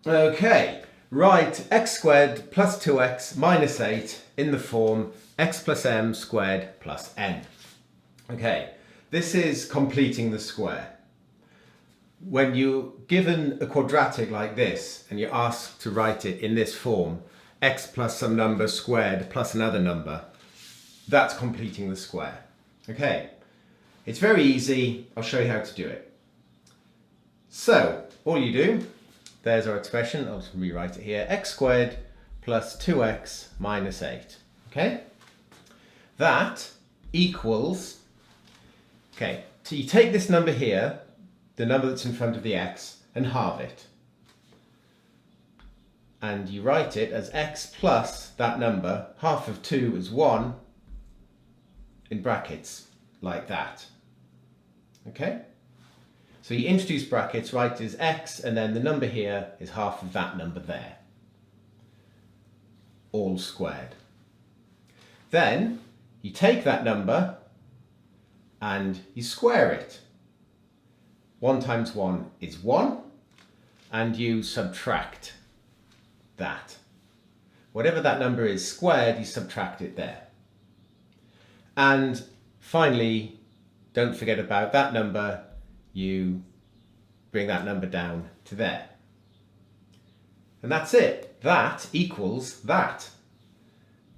Okay, write x squared plus 2x minus 8 in the form x plus m squared plus n. Okay, this is completing the square. When you're given a quadratic like this and you're asked to write it in this form, x plus some number squared plus another number, that's completing the square. Okay, it's very easy. I'll show you how to do it. So, all you do, there's our expression, I'll just rewrite it here, x squared plus 2x minus 8. Okay, that equals, okay, so you take this number here, the number that's in front of the x, and halve it. And you write it as x plus that number, half of 2 is 1, in brackets, like that. Okay? So you introduce brackets, write it as x, and then the number here is half of that number there. All squared. Then you take that number and you square it. 1 times 1 is 1, and you subtract that. Whatever that number is squared, you subtract it there. And finally, don't forget about that number, you bring that number down to there. And that's it. That equals that.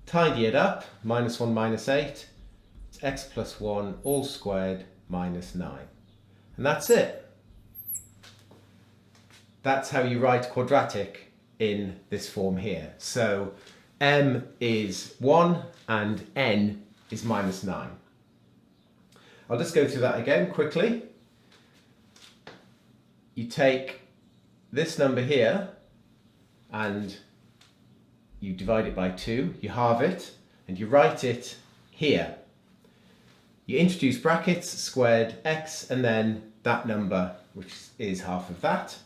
Tidy it up, minus 1 minus 8, it's x plus 1 all squared minus 9. And that's it. That's how you write quadratic in this form here. So m is 1 and n is minus 9. I'll just go through that again quickly. You take this number here and you divide it by 2, you halve it, and you write it here. You introduce brackets, squared x, and then that number, which is half of that.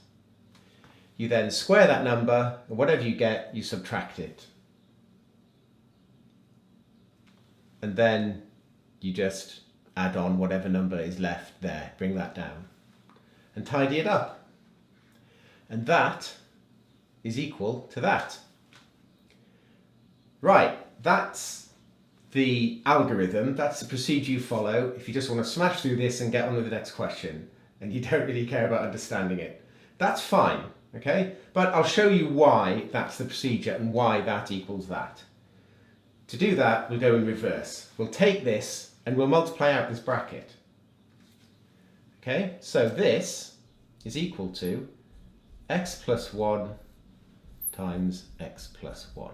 You then square that number, and whatever you get, you subtract it. And then you just add on whatever number is left there, bring that down, and tidy it up. And that is equal to that. Right, that's the algorithm, that's the procedure you follow if you just want to smash through this and get on with the next question and you don't really care about understanding it. That's fine, okay? But I'll show you why that's the procedure and why that equals that. To do that, we'll go in reverse. We'll take this and we'll multiply out this bracket. Okay, so this is equal to x plus 1 times x plus 1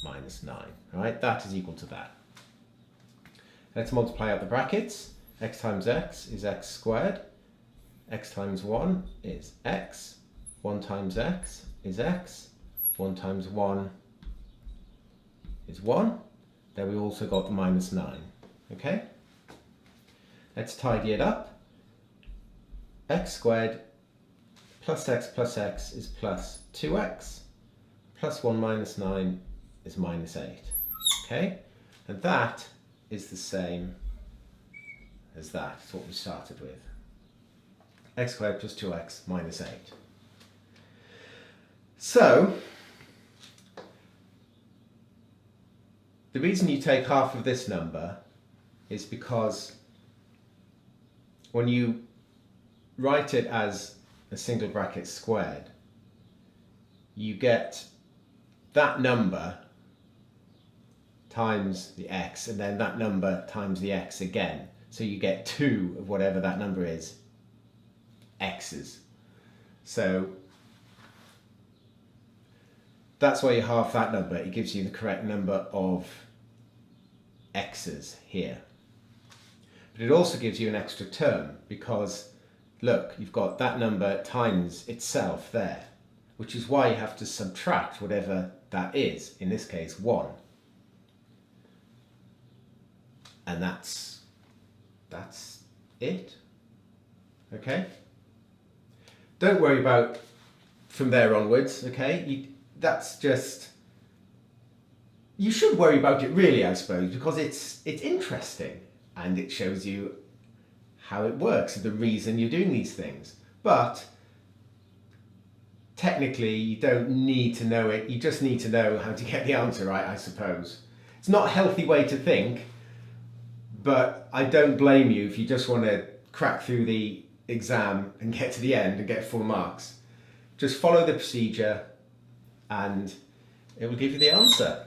minus 9. Right, that is equal to that. Let's multiply out the brackets. X times x is x squared. X times 1 is x. 1 times x is x. 1 times 1 is 1. Then we also got the minus 9. Okay? Let's tidy it up. X squared plus x is plus 2x. Plus 1 minus 9 is minus 8. Okay? And that is the same as that. It's what we started with. X squared plus 2x minus 8. So, the reason you take half of this number is because when you write it as a single bracket squared, you get that number times the x, and then that number times the x again. So you get 2 of whatever that number is, x's. So that's why you halve that number. It gives you the correct number of x's here. But it also gives you an extra term because, look, you've got that number times itself there, which is why you have to subtract whatever that is, in this case 1. And that's it. Okay? Don't worry about from there onwards, okay? That's just, you should worry about it really, I suppose, because it's interesting and it shows you how it works, the reason you're doing these things. But technically you don't need to know it, you just need to know how to get the answer right, I suppose. It's not a healthy way to think, but I don't blame you if you just want to crack through the exam and get to the end and get full marks. Just follow the procedure and it will give you the answer.